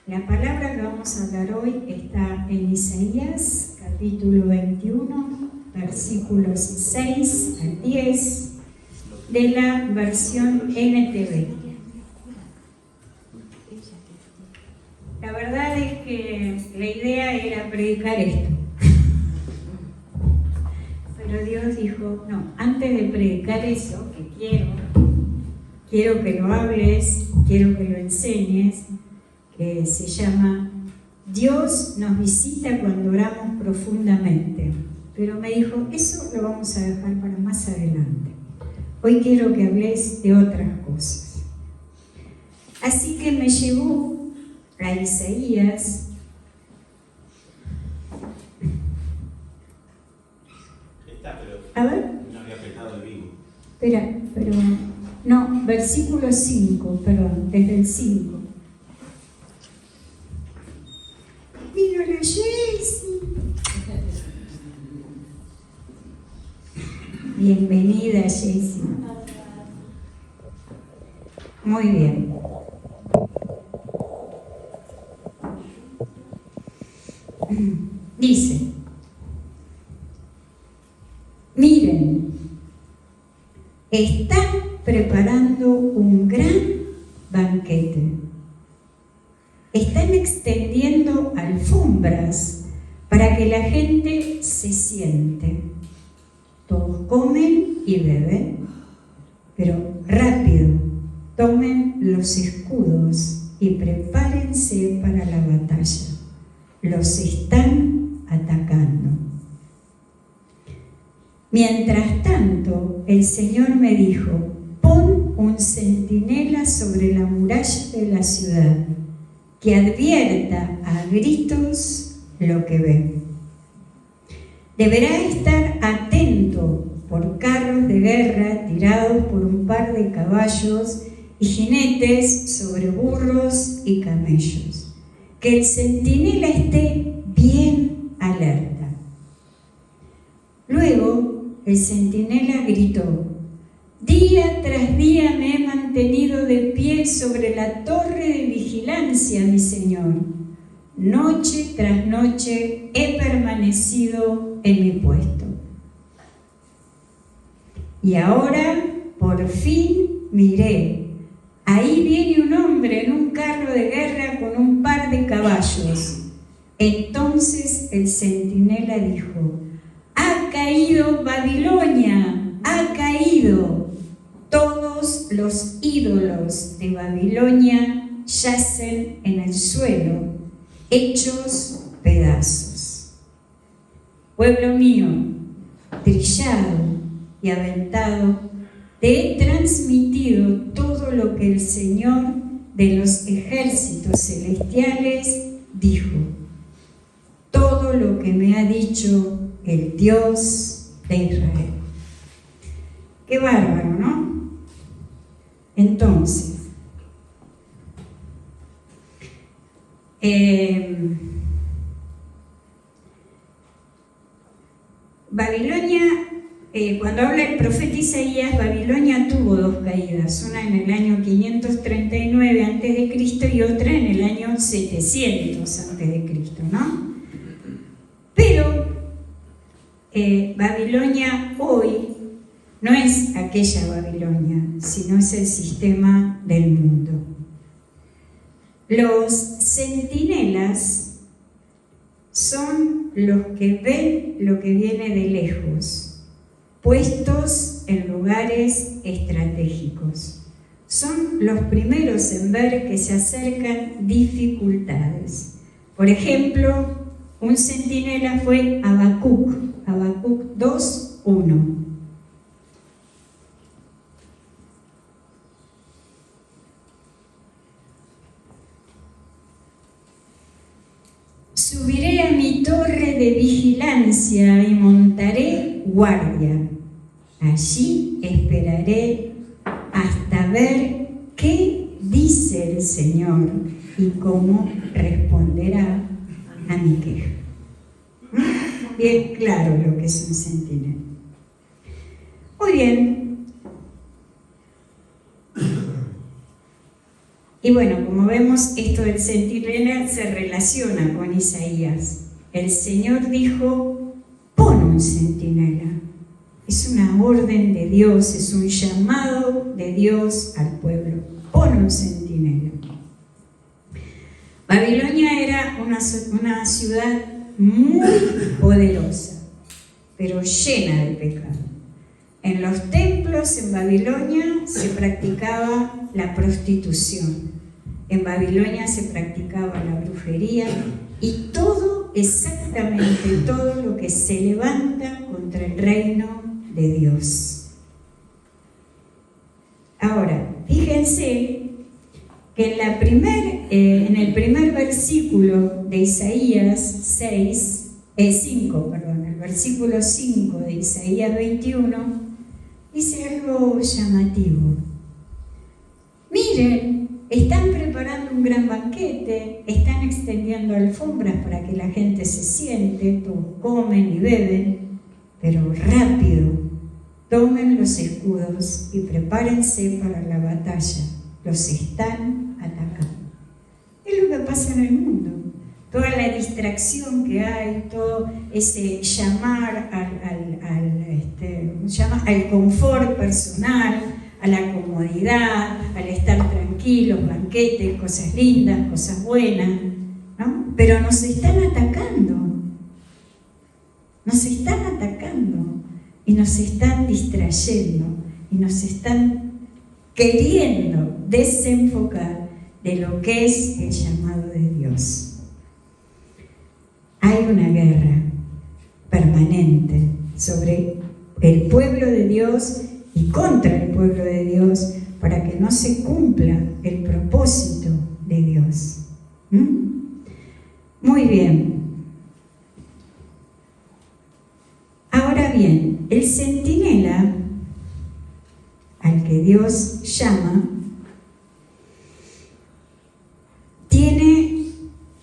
La palabra que vamos a hablar hoy está en Isaías, capítulo 21, versículos 6 al 10, de la versión NTV. La verdad es que la idea era predicar esto. Pero Dios dijo, no, antes de predicar eso, que quiero que lo hables, quiero que lo enseñes, que se llama Dios nos visita cuando oramos profundamente. Pero me dijo, eso lo vamos a dejar para más adelante. Hoy quiero que hables de otras cosas. Así que me llevó a Isaías. A ver. No había apretado el vivo. Espera, pero no, versículo 5, perdón, desde el 5. Vino la Jessy. Bienvenida, Jessy. Muy bien. Dice, miren, están preparando un gran banquete. Están extendiendo alfombras para que la gente se siente. Todos comen y beben, pero rápido, tomen los escudos y prepárense para la batalla. Los están atacando. Mientras tanto, el Señor me dijo, pon un centinela sobre la muralla de la ciudad, que advierta a gritos lo que ve. Deberá estar atento por carros de guerra tirados por un par de caballos y jinetes sobre burros y camellos. Que el centinela esté bien alerta. Luego el centinela gritó, día tras día me he mantenido de pie sobre la torre de vigilancia, mi Señor. Noche tras noche he permanecido en mi puesto. Y ahora, por fin, miré. Ahí viene un hombre en un carro de guerra con un par de caballos. Entonces el centinela dijo, ha caído Babilonia, ha caído. Todos los ídolos de Babilonia yacen en el suelo, hechos pedazos. Pueblo mío, trillado y aventado, te he transmitido todo lo que el Señor de los ejércitos celestiales dijo. Todo lo que me ha dicho el Dios de Israel. Qué bárbaro, ¿no? Entonces, Babilonia, cuando habla el profeta Isaías, Babilonia tuvo dos caídas, una en el año 539 a.C. y otra en el año 700 a.C., ¿no? Pero Babilonia hoy no es aquella Babilonia, sino es el sistema del mundo. Los centinelas son los que ven lo que viene de lejos, puestos en lugares estratégicos. Son los primeros en ver que se acercan dificultades. Por ejemplo, un centinela fue Habacuc 2:1. Subiré a mi torre de vigilancia y montaré guardia. Allí esperaré hasta ver qué dice el Señor y cómo responderá a mi queja. Bien claro lo que es un centinela. Muy bien. Y bueno, como vemos, esto del centinela se relaciona con Isaías. El Señor dijo, pon un centinela. Es una orden de Dios, es un llamado de Dios al pueblo. Pon un centinela. Babilonia era una ciudad muy poderosa, pero llena de pecado. En los templos en Babilonia se practicaba la prostitución. En Babilonia se practicaba la brujería y todo, exactamente todo lo que se levanta contra el reino de Dios. Ahora, fíjense que en el primer versículo de Isaías 5, el versículo 5 de Isaías 21, dice algo llamativo. Miren, están preparando un gran banquete, están extendiendo alfombras para que la gente se siente, todos comen y beben, pero rápido, tomen los escudos y prepárense para la batalla. Los están atacando. Es lo que pasa en el mundo. Toda la distracción que hay, todo ese llamar al confort personal, a la comodidad, al estar tranquilos, banquetes, cosas lindas, cosas buenas, ¿no? Pero nos están atacando. Nos están atacando y nos están distrayendo y nos están queriendo desenfocar de lo que es el llamado de Dios. Hay una guerra permanente sobre el pueblo de Dios y contra el pueblo de Dios para que no se cumpla el propósito de Dios. Muy bien. Ahora bien, el centinela al que Dios llama tiene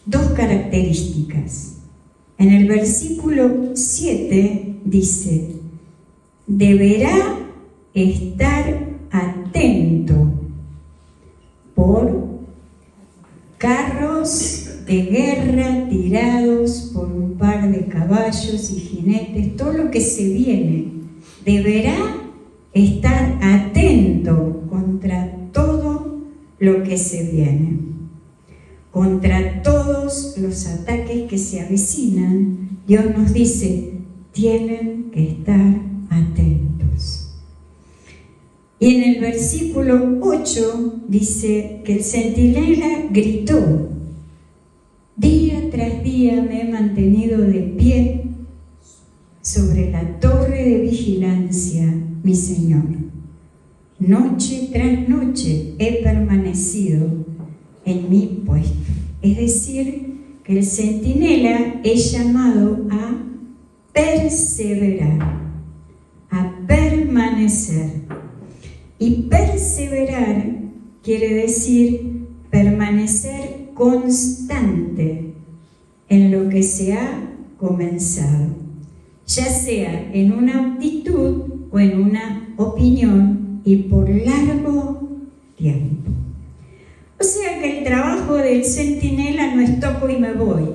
dos características. En el versículo 7 dice, deberá estar atento por carros de guerra tirados por un par de caballos y jinetes, todo lo que se viene. Deberá estar atento contra todo lo que se viene, contra todos los ataques que se avecinan. Dios nos dice, tienen que estar atentos. Y en el versículo 8 dice que el centinela gritó, día tras día me he mantenido de pie sobre la torre de vigilancia, mi Señor. Noche tras noche he permanecido en mi puesto. Es decir, que el centinela es llamado a perseverar, a permanecer. Y perseverar quiere decir permanecer constante en lo que se ha comenzado, ya sea en una actitud o en una opinión y por largo tiempo. O sea que el trabajo del centinela no es toco y me voy.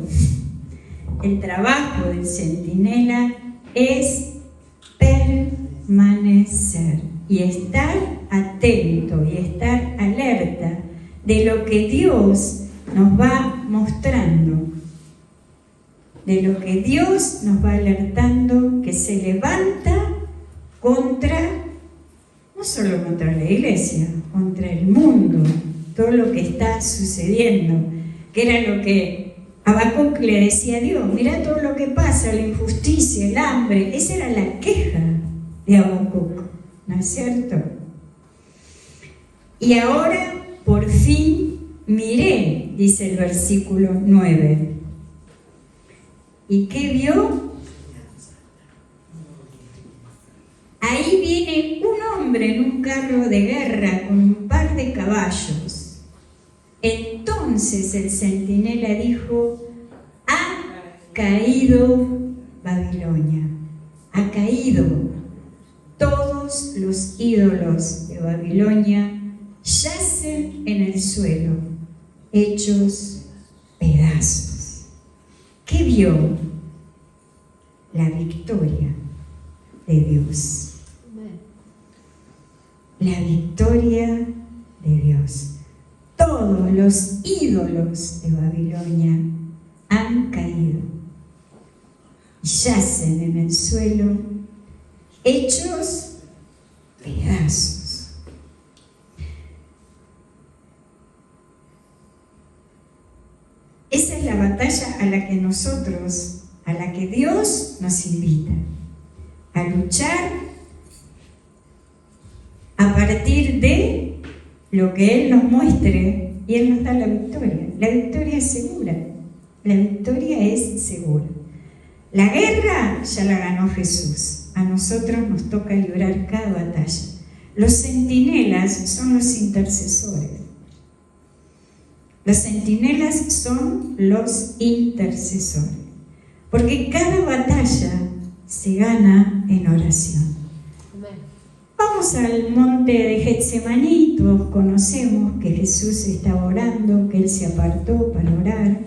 El trabajo del centinela es permanecer y estar atento y estar alerta de lo que Dios nos va mostrando, de lo que Dios nos va alertando que se levanta contra, no solo contra la iglesia, contra el mundo, todo lo que está sucediendo, que era lo que Habacuc le decía a Dios, mirá todo lo que pasa, la injusticia, el hambre, esa era la queja de Habacuc, ¿no es cierto? Y ahora, por fin, miré, dice el versículo 9. ¿Y qué vio? Ahí viene un hombre en un carro de guerra con un par de caballos. Entonces el centinela dijo, ha caído Babilonia, ha caído. Todos los ídolos de Babilonia yacen en el suelo, hechos pedazos. ¿Qué vio? La victoria de Dios. La victoria de Dios. Todos los ídolos de Babilonia han caído y yacen en el suelo, hechos pedazos. Esa es la batalla a la que Dios nos invita, a luchar a partir de lo que Él nos muestre, y Él nos da la victoria. La victoria es segura. La victoria es segura. La guerra ya la ganó Jesús. A nosotros nos toca librar cada batalla. Los centinelas son los intercesores. Los centinelas son los intercesores. Porque cada batalla se gana en oración. Vamos al monte de Getsemaní, todos conocemos que Jesús estaba orando, que Él se apartó para orar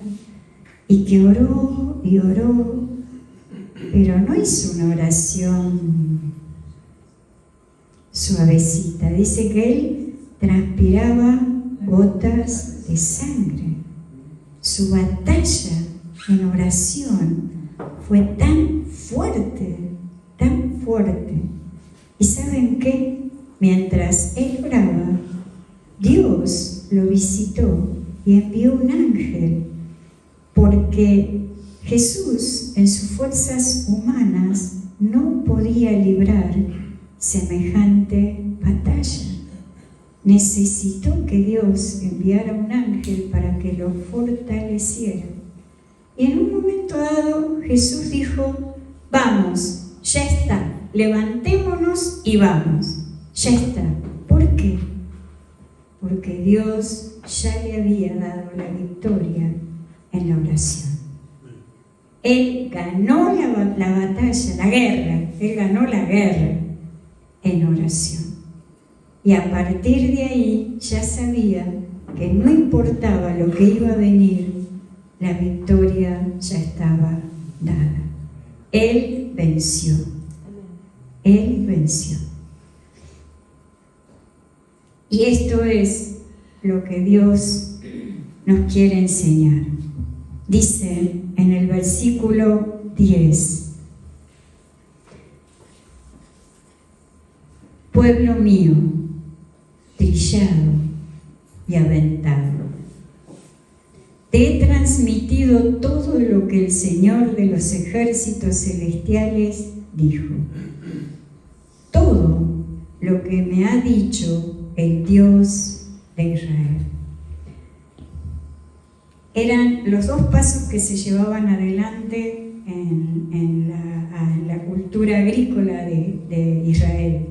y que oró y oró, pero no hizo una oración suavecita. Dice que Él transpiraba gotas de sangre. Su batalla en oración fue tan fuerte, tan fuerte. ¿Y saben qué? Mientras Él oraba, Dios lo visitó y envió un ángel, porque Jesús, en sus fuerzas humanas, no podía librar semejante batalla. Necesitó que Dios enviara un ángel para que lo fortaleciera. Y en un momento dado, Jesús dijo: vamos, ya está. Levantémonos y vamos. Ya está. ¿Por qué? Porque Dios ya le había dado la victoria en la oración. Él ganó la batalla, la guerra. Él ganó la guerra en oración. Y a partir de ahí ya sabía que no importaba lo que iba a venir, la victoria ya estaba dada. Él venció. Él venció. Y esto es lo que Dios nos quiere enseñar. Dice en el versículo 10: pueblo mío, trillado y aventado, te he transmitido todo lo que el Señor de los ejércitos celestiales dijo. Todo lo que me ha dicho el Dios de Israel. Eran los dos pasos que se llevaban adelante en la cultura agrícola de Israel.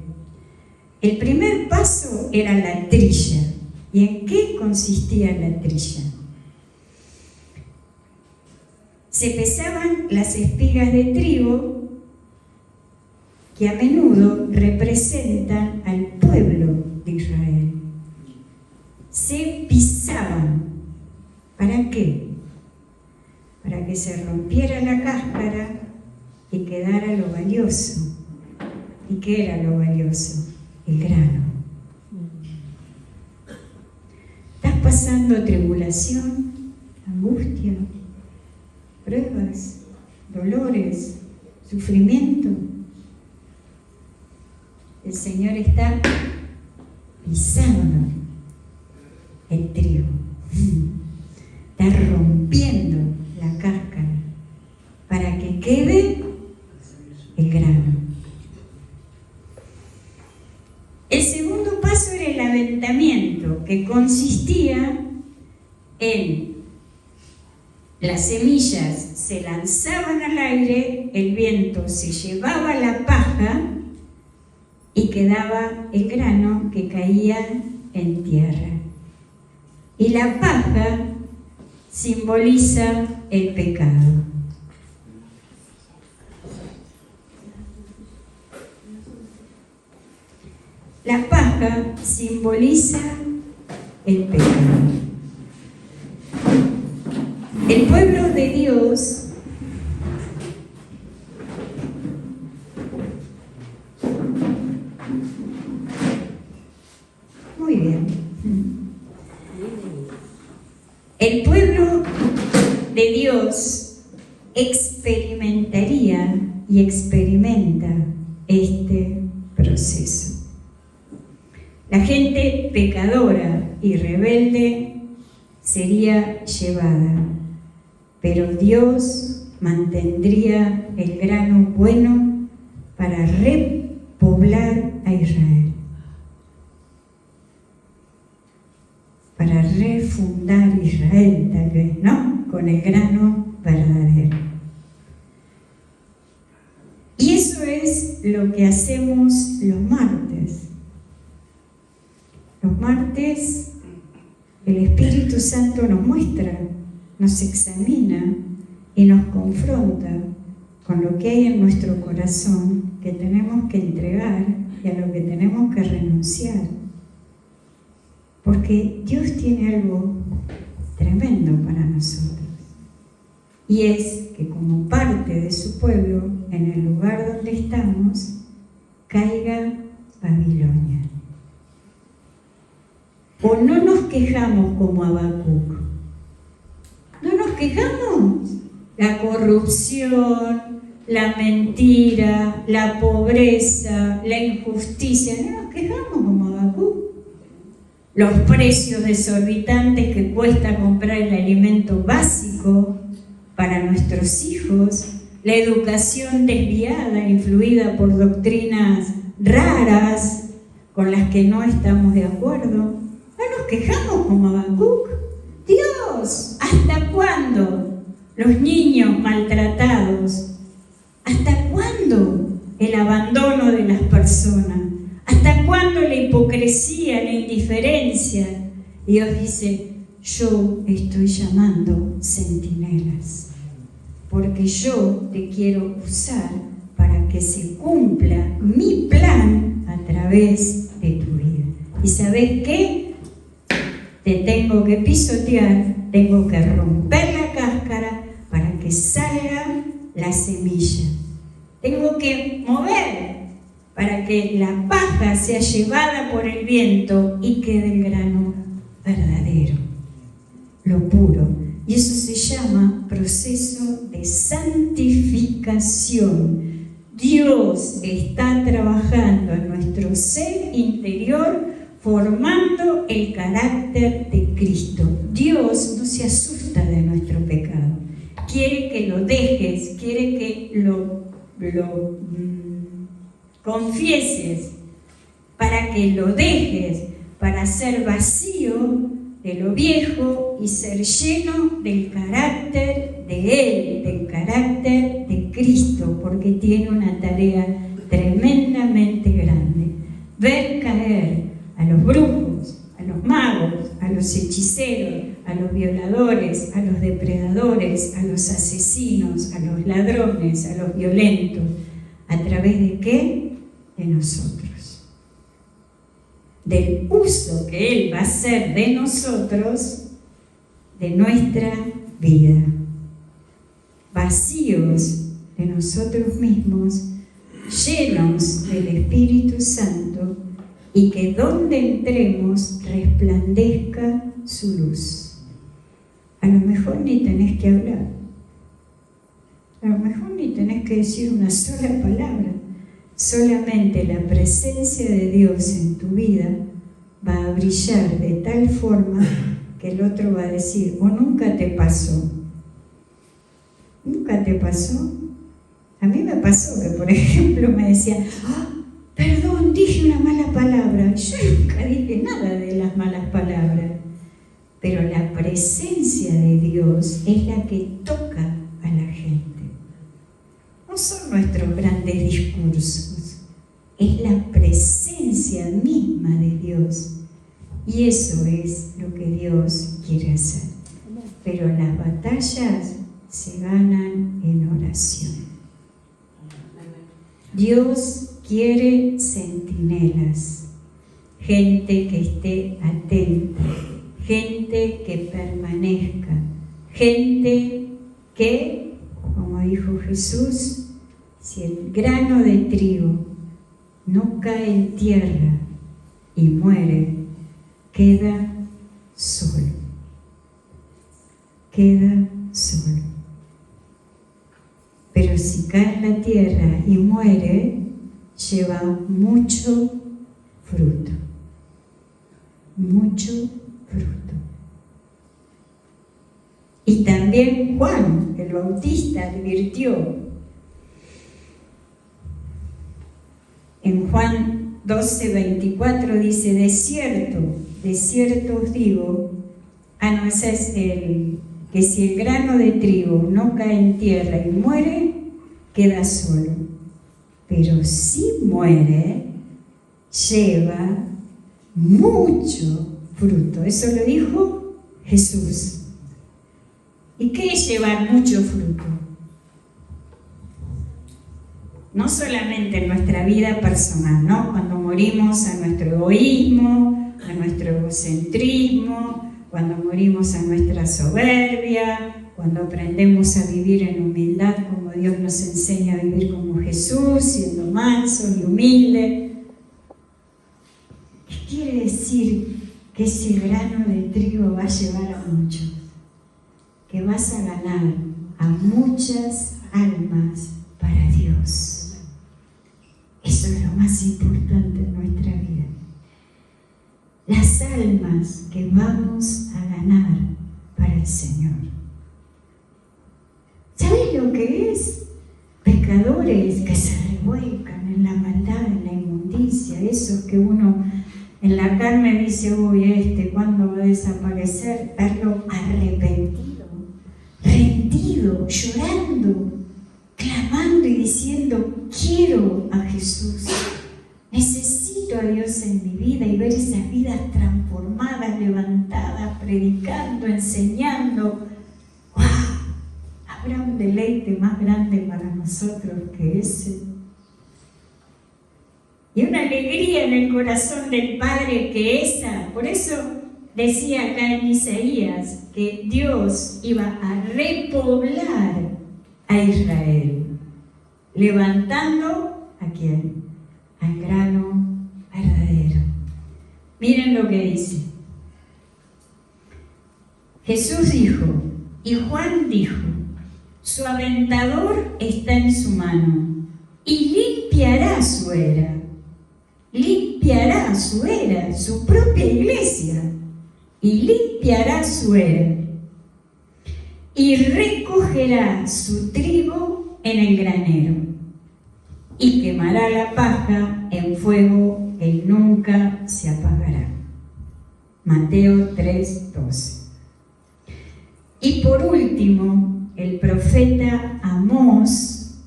El primer paso era la trilla. ¿Y en qué consistía la trilla? Se pesaban las espigas de trigo, que a menudo representan al pueblo de Israel. Se pisaban. ¿Para qué? Para que se rompiera la cáscara y quedara lo valioso. ¿Y qué era lo valioso? El grano. ¿Estás pasando tribulación, angustia, pruebas, dolores, sufrimiento? El Señor está pisando el trigo, está rompiendo la cáscara para que quede el grano. El segundo paso era el aventamiento, que consistía en las semillas se lanzaban al aire, el viento se llevaba la paja y quedaba el grano que caía en tierra. Y la paja simboliza el pecado. La paja simboliza el pecado. El pueblo de Dios muy bien. El pueblo de Dios experimentaría y experimenta este proceso. La gente pecadora y rebelde sería llevada, pero Dios mantendría el grano bueno para repoblar a Israel, para refundar Israel, tal vez, ¿no? Con el grano verdadero. Y eso es lo que hacemos los martes. Los martes el Espíritu Santo nos muestra, nos examina y nos confronta con lo que hay en nuestro corazón que tenemos que entregar y a lo que tenemos que renunciar. Porque Dios tiene algo tremendo para nosotros. Y es que como parte de su pueblo, en el lugar donde estamos, caiga Babilonia. O no nos quejamos como Habacuc. No nos quejamos. La corrupción, la mentira, la pobreza, la injusticia. No nos quejamos como Habacuc. Los precios desorbitantes que cuesta comprar el alimento básico para nuestros hijos, la educación desviada, influida por doctrinas raras con las que no estamos de acuerdo. No nos quejamos como Habacuc. Dios, ¿hasta cuándo los niños maltratados? ¿Hasta cuándo el abandono de las personas? ¿Hasta cuándo la hipocresía, la indiferencia? Dios dice, yo estoy llamando centinelas, porque yo te quiero usar para que se cumpla mi plan a través de tu vida. ¿Y sabes qué? Te tengo que pisotear, tengo que romper la cáscara para que salga la semilla. Tengo que mover para que la paja sea llevada por el viento y quede el grano verdadero, lo puro. Y eso se llama proceso de santificación. Dios está trabajando en nuestro ser interior, formando el carácter de Cristo. Dios no se asusta de nuestro pecado. Quiere que lo dejes, quiere que lo confieses, para que lo dejes, para ser vacío de lo viejo y ser lleno del carácter de Él, del carácter de Cristo, porque tiene una tarea tremendamente grande. Ver caer a los brujos, a los magos, a los hechiceros, a los violadores, a los depredadores, a los asesinos, a los ladrones, a los violentos. ¿A través de qué? De nosotros. Del uso que Él va a hacer de nosotros, de nuestra vida. Vacíos de nosotros mismos, llenos del Espíritu Santo, y que donde entremos resplandezca su luz. A lo mejor ni tenés que hablar. A lo mejor ni tenés que decir una sola palabra. Solamente la presencia de Dios en tu vida va a brillar de tal forma que el otro va a decir, ¿o nunca te pasó? ¿Nunca te pasó? A mí me pasó que, por ejemplo, me decían, perdón, dije una mala palabra. Yo nunca dije nada de las malas palabras. Pero la presencia de Dios es la que toca a la gente. No son nuestros grandes discursos, es la presencia misma de Dios. Y eso es lo que Dios quiere hacer. Pero las batallas se ganan en oración. Dios quiere centinelas, gente que esté atenta, gente que permanezca, gente que, como dijo Jesús, si el grano de trigo no cae en tierra y muere, queda solo. Queda solo. Pero si cae en la tierra y muere, lleva mucho fruto. Mucho fruto. Y también Juan, el Bautista, advirtió en Juan 12:24, dice: de cierto os digo, que si el grano de trigo no cae en tierra y muere, queda solo. Pero si muere, lleva mucho fruto. Eso lo dijo Jesús. ¿Y qué es llevar mucho fruto? No solamente en nuestra vida personal, ¿no? Cuando morimos a nuestro egoísmo, a nuestro egocentrismo, cuando morimos a nuestra soberbia, cuando aprendemos a vivir en humildad como Dios nos enseña a vivir como Jesús, siendo mansos y humildes. ¿Qué quiere decir? Que ese grano de trigo va a llevar a muchos, que vas a ganar a muchas almas para Dios. Eso es lo más importante en nuestra vida. Las almas que vamos a ganar para el Señor. ¿Sabes lo que es? Pecadores que se revuelcan en la maldad, en la inmundicia, esos que uno en la carne dice: uy, ¿cuándo va a desaparecer? Verlo arrepentido, rendido, llorando, clamando y diciendo: quiero a Jesús, necesito a Dios en mi vida, y ver esas vidas transformadas, levantadas, predicando, enseñando. ¡Wow! ¿Habrá un deleite más grande para nosotros que ese? Y una alegría en el corazón del Padre que esa. Por eso decía acá en Isaías que Dios iba a repoblar a Israel, levantando ¿a quién? Al grano verdadero. Miren lo que dice. Jesús dijo, y Juan dijo: su aventador está en su mano y limpiará su era. Limpiará su era, su propia iglesia, y limpiará su era. Y recogerá su trigo en el granero, y quemará la paja en fuego que nunca se apagará. Mateo 3:12. Y por último, el profeta Amós,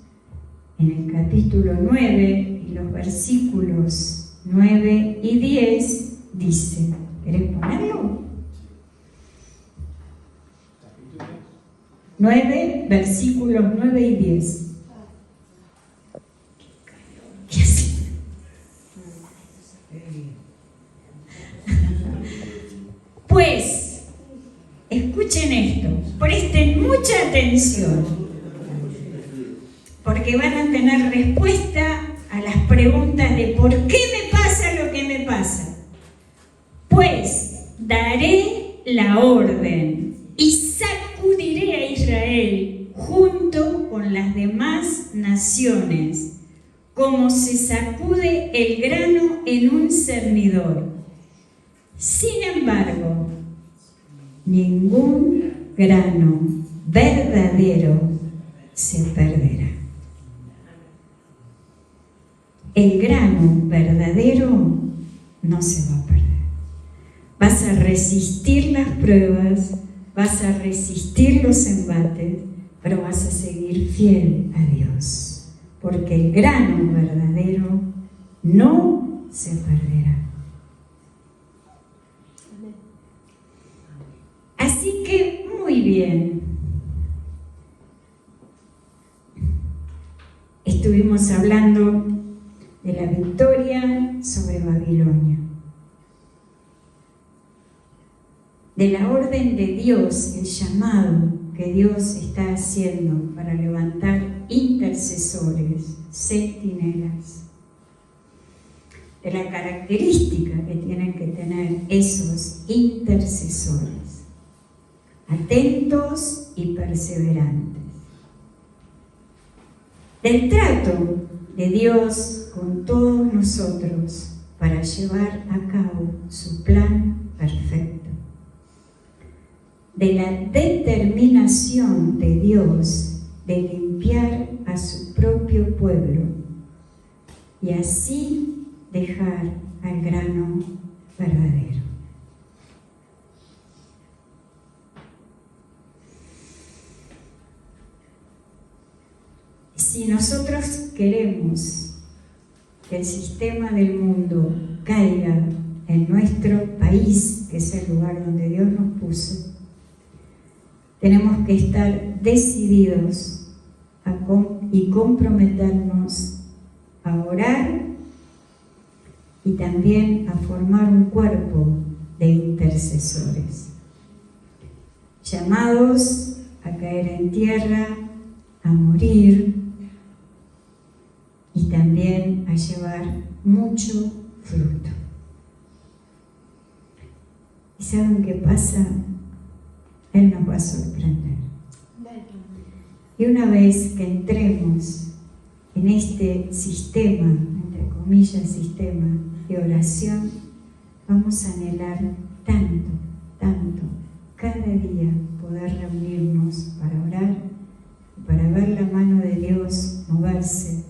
en el capítulo 9 y los versículos 9 y 10, dice, ¿querés ponerlo? 9, versículos 9 y 10. ¿Qué hace? Pues, escuchen esto, presten mucha atención, porque van a tener respuesta a las preguntas de ¿por qué me pasa lo que me pasa? Pues, daré la orden y sacudiré a Israel junto con las demás naciones, como se sacude el grano en un cernidor. Sin embargo, ningún grano verdadero se perderá. El grano verdadero no se va a perder. Vas a resistir las pruebas, vas a resistir los embates, pero vas a seguir fiel a Dios, porque el grano verdadero no se perderá. Así que, muy bien. Estuvimos hablando de la victoria sobre Babilonia, de la orden de Dios, el llamado que Dios está haciendo para levantar intercesores, centinelas, de la característica que tienen que tener esos intercesores, atentos y perseverantes, del trato de Dios con todos nosotros para llevar a cabo su plan perfecto, de la determinación de Dios de limpiar a su propio pueblo y así dejar al grano verdadero. Si nosotros queremos que el sistema del mundo caiga en nuestro país, que es el lugar donde Dios nos puso, tenemos que estar decididos y comprometernos a orar y también a formar un cuerpo de intercesores, llamados a caer en tierra, a morir y también a llevar mucho fruto. ¿Y saben qué pasa? Él nos va a sorprender. Y una vez que entremos en este sistema, entre comillas, sistema de oración, vamos a anhelar tanto, tanto, cada día poder reunirnos para orar y para ver la mano de Dios moverse,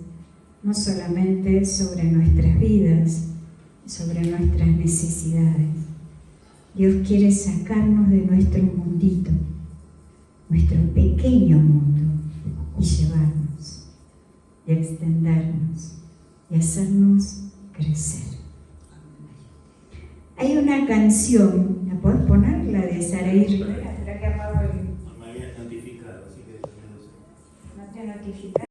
no solamente sobre nuestras vidas, sobre nuestras necesidades. Dios quiere sacarnos de nuestro mundito, nuestro pequeño mundo, y llevarnos, y extendernos, y hacernos crecer. Hay una canción, ¿la podés poner? La de Saraí Rivera. ¿Será que apago el...? No me habías notificado, así que no sé. No te notifica.